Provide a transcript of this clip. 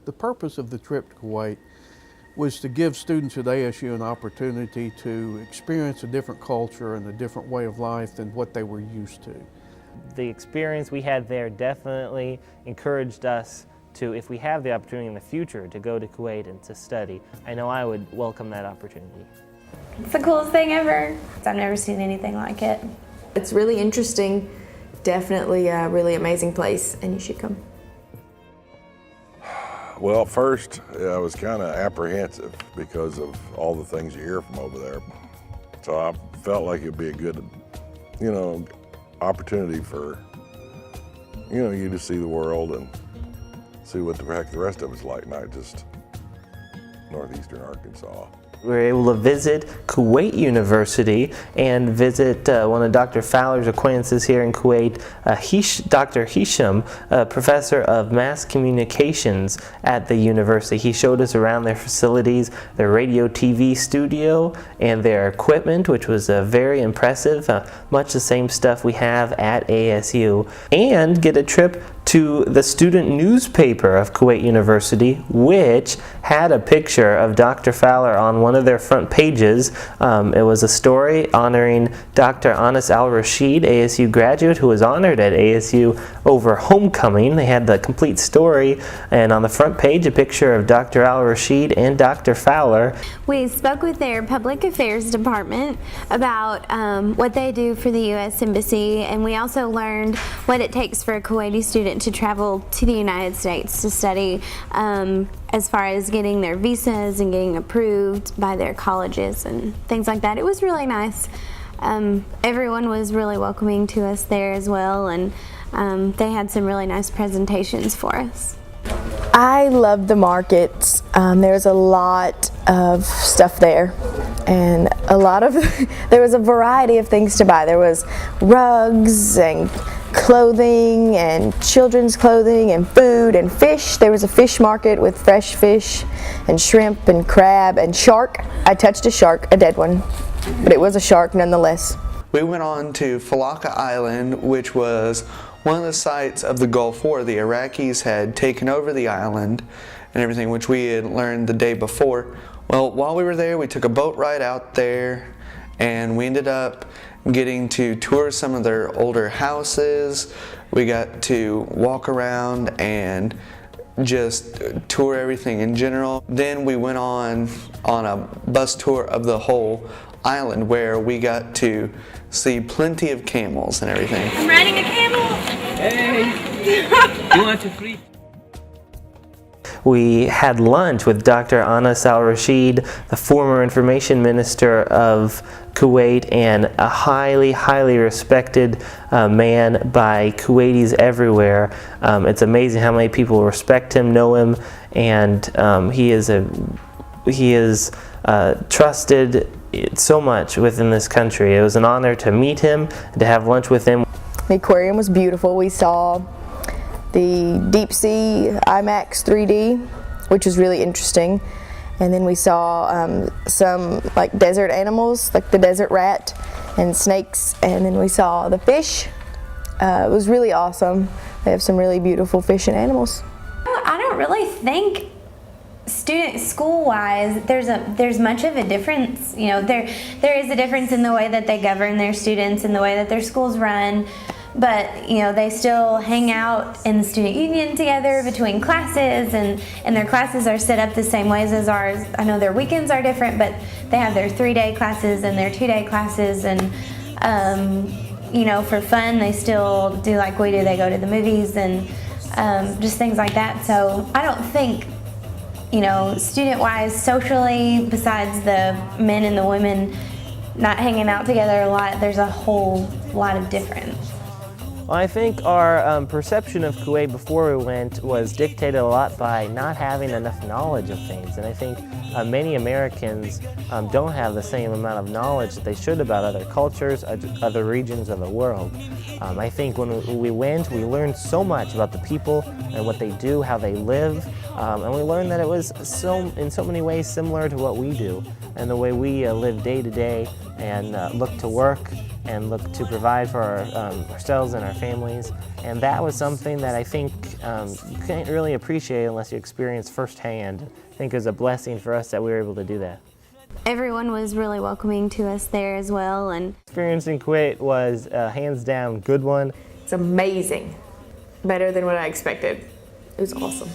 The purpose of the trip to Kuwait was to give students at ASU an opportunity to experience a different culture and a different way of life than what they were used to. The experience we had there definitely encouraged us to, if we have the opportunity in the future to go to Kuwait and to study, I know I would welcome that opportunity. It's the coolest thing ever. I've never seen anything like it. It's really interesting, definitely a really amazing place, and you should come. Well, at first I was kind of apprehensive because of all the things you hear from over there. So I felt like it'd be a good, opportunity for, you to see the world and see what the heck the rest of it's like, not just northeastern Arkansas. We were able to visit Kuwait University and visit one of Dr. Fowler's acquaintances here in Kuwait, Dr. Hisham, a professor of mass communications at the university. He showed us around their facilities, their radio TV studio, and their equipment, which was very impressive, much the same stuff we have at ASU, and get a trip to the student newspaper of Kuwait University, which had a picture of Dr. Fowler on one of their front pages. It was a story honoring Dr. Anas al-Rashid, ASU graduate, who was honored at ASU over homecoming. They had the complete story, and on the front page a picture of Dr. al-Rashid and Dr. Fowler. We spoke with their public affairs department about what they do for the U.S. Embassy, and we also learned what it takes for a Kuwaiti student to travel to the United States to study, as far as getting their visas and getting approved by their colleges and things like that. It was really nice. Everyone was really welcoming to us there as well, and they had some really nice presentations for us. I loved the markets. There's a lot of stuff there, and there was a variety of things to buy. There was rugs and clothing and children's clothing and food and fish. There was a fish market with fresh fish and shrimp and crab and shark. I touched a shark, a dead one, but it was a shark nonetheless. We went on to Falaka Island, which was one of the sites of the Gulf War. The Iraqis had taken over the island and everything, which we had learned the day before. Well, while we were there, we took a boat ride out there, and we ended up getting to tour some of their older houses. We got to walk around and just tour everything in general. Then we went on a bus tour of the whole island, where we got to see plenty of camels and everything. I'm riding a camel! Hey! You want to free? We had lunch with Dr. Anas al-Rashid, the former information minister of Kuwait, and a highly, highly respected man by Kuwaitis everywhere. It's amazing how many people respect him, know him, and he is trusted so much within this country. It was an honor to meet him and to have lunch with him. The aquarium was beautiful. We saw the deep sea IMAX 3D, which was really interesting. And then we saw some like desert animals, like the desert rat and snakes. And then we saw the fish. It was really awesome. They have some really beautiful fish and animals. I don't really think school-wise there's much of a difference. There is a difference in the way that they govern their students and the way that their schools run. But they still hang out in the student union together between classes, and their classes are set up the same ways as ours. I know their weekends are different, but they have their 3-day classes and their 2-day classes, and for fun they still do like we do. They go to the movies and just things like that. So I don't think, student-wise, socially, besides the men and the women not hanging out together a lot, there's a whole lot of difference. Well, I think our perception of Kuwait before we went was dictated a lot by not having enough knowledge of things, and I think many Americans don't have the same amount of knowledge that they should about other cultures, other regions of the world. I think when we went, we learned so much about the people and what they do, how they live, And we learned that it was in so many ways similar to what we do and the way we live day to day and look to work and look to provide for ourselves and our families. And that was something that I think you can't really appreciate unless you experience firsthand. I think it was a blessing for us that we were able to do that. Everyone was really welcoming to us there as well. And Experience in Kuwait was a hands down good one. It's amazing. Better than what I expected. It was awesome.